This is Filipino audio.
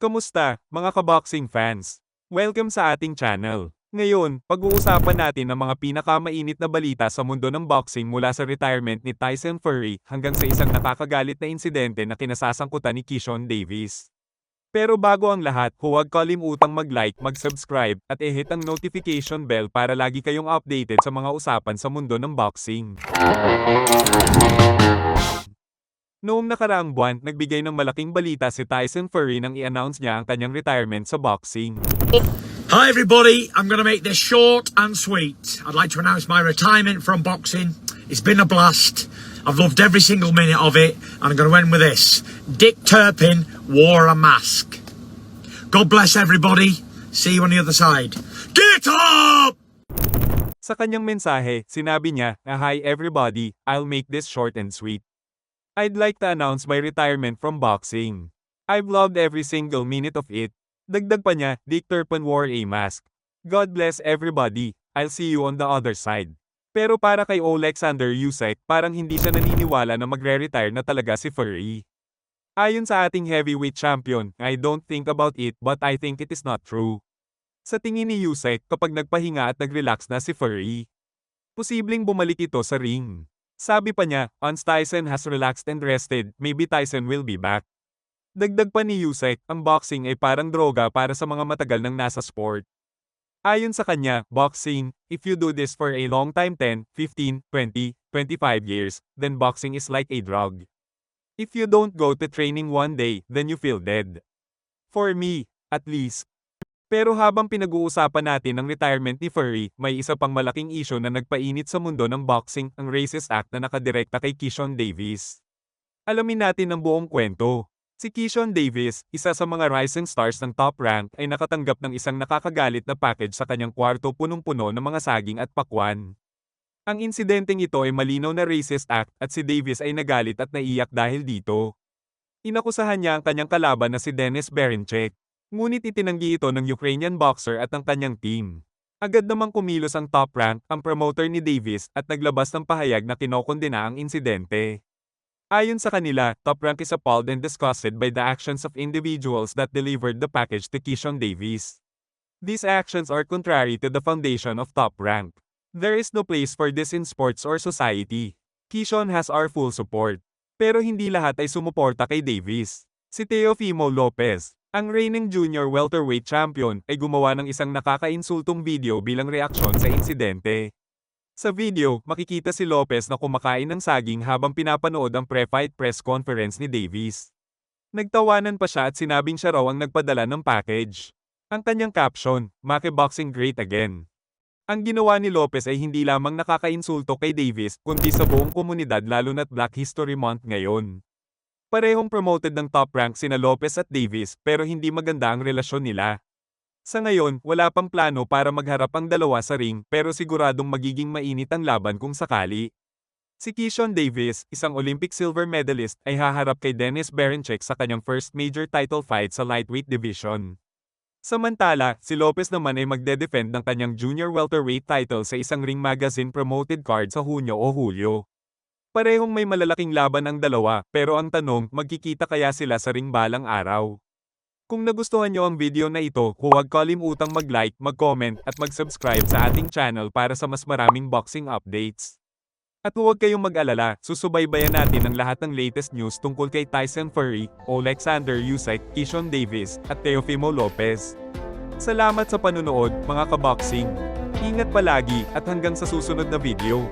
Kamusta, mga kaboxing fans? Welcome sa ating channel. Ngayon, pag-uusapan natin ang mga pinakamainit na balita sa mundo ng boxing mula sa retirement ni Tyson Fury hanggang sa isang nakakagalit na insidente na kinasasangkutan ni Keyshawn Davis. Pero bago ang lahat, huwag kalimutang mag-like, mag-subscribe, at i-hit ang notification bell para lagi kayong updated sa mga usapan sa mundo ng boxing. Noong nakaraang buwan, nagbigay ng malaking balita si Tyson Fury nang i-announce niya ang kanyang retirement sa boxing. Hi everybody, I'm going to make this short and sweet. I'd like to announce my retirement from boxing. It's been a blast. I've loved every single minute of it, and I'm going to end with this. Dick Turpin wore a mask. God bless everybody. See you on the other side. Get up! Sa kanyang mensahe, sinabi niya na, "Hi everybody, I'll make this short and sweet. I'd like to announce my retirement from boxing. I've loved every single minute of it." Dagdag pa niya, Dick Turpin wore a mask. God bless everybody, I'll see you on the other side. Pero para kay Alexander Usyk, parang hindi siya naniniwala na magre-retire na talaga si Fury. Ayon sa ating heavyweight champion, "I don't think about it but I think it is not true." Sa tingin ni Usyk, kapag nagpahinga at nag-relax na si Fury, posibleng bumalik ito sa ring. Sabi pa niya, "Once Tyson has relaxed and rested, maybe Tyson will be back." Dagdag pa ni Usyk, ang boxing ay parang droga para sa mga matagal nang nasa sport. Ayon sa kanya, boxing, if you do this for a long time 10, 15, 20, 25 years, then boxing is like a drug. If you don't go to training one day, then you feel dead. For me, at least. Pero habang pinag-uusapan natin ang retirement ni Fury, may isa pang malaking issue na nagpainit sa mundo ng boxing, ang Racist Act na nakadirekta kay Keyshawn Davis. Alamin natin ang buong kwento. Si Keyshawn Davis, isa sa mga rising stars ng Top Rank, ay nakatanggap ng isang nakakagalit na package sa kanyang kwarto punong-puno ng mga saging at pakwan. Ang insidenteng ito ay malinaw na racist act at si Davis ay nagalit at naiyak dahil dito. Inakusahan niya ang kanyang kalaban na si Denis Berinchyk. Ngunit itinanggi ito ng Ukrainian boxer at ang kanyang team. Agad namang kumilos ang Top Rank, ang promoter ni Davis, at naglabas ng pahayag na kinokondena ang insidente. Ayon sa kanila, Top Rank is appalled and disgusted by the actions of individuals that delivered the package to Keyshawn Davis. These actions are contrary to the foundation of Top Rank. There is no place for this in sports or society. Keyshawn has our full support. Pero hindi lahat ay sumuporta kay Davis. Si Teofimo Lopez, ang reigning junior welterweight champion, ay gumawa ng isang nakakainsultong video bilang reaksyon sa insidente. Sa video, makikita si Lopez na kumakain ng saging habang pinapanood ang pre-fight press conference ni Davis. Nagtawanan pa siya at sinabing siya raw ang nagpadala ng package. Ang kanyang caption, "Make boxing great again." Ang ginawa ni Lopez ay hindi lamang nakakainsulto kay Davis, kundi sa buong komunidad lalo na't Black History Month ngayon. Parehong promoted ng Top Rank sina Lopez at Davis, pero hindi maganda ang relasyon nila. Sa ngayon, wala pang plano para magharap ang dalawa sa ring, pero siguradong magiging mainit ang laban kung sakali. Si Keyshawn Davis, isang Olympic silver medalist, ay haharap kay Denis Berinchyk sa kanyang first major title fight sa lightweight division. Samantala, si Lopez naman ay magde-defend ng kanyang junior welterweight title sa isang Ring Magazine promoted card sa Hunyo o Hulyo. Parehong may malalaking laban ang dalawa, pero ang tanong, magkikita kaya sila sa ring balang araw? Kung nagustuhan niyo ang video na ito, huwag kalimutang mag-like, mag-comment, at mag-subscribe sa ating channel para sa mas maraming boxing updates. At huwag kayong mag-alala, susubaybayan natin ang lahat ng latest news tungkol kay Tyson Fury, Alexander Usyk, Keyshawn Davis, at Teofimo Lopez. Salamat sa panunood, mga kaboxing. Ingat palagi, at hanggang sa susunod na video.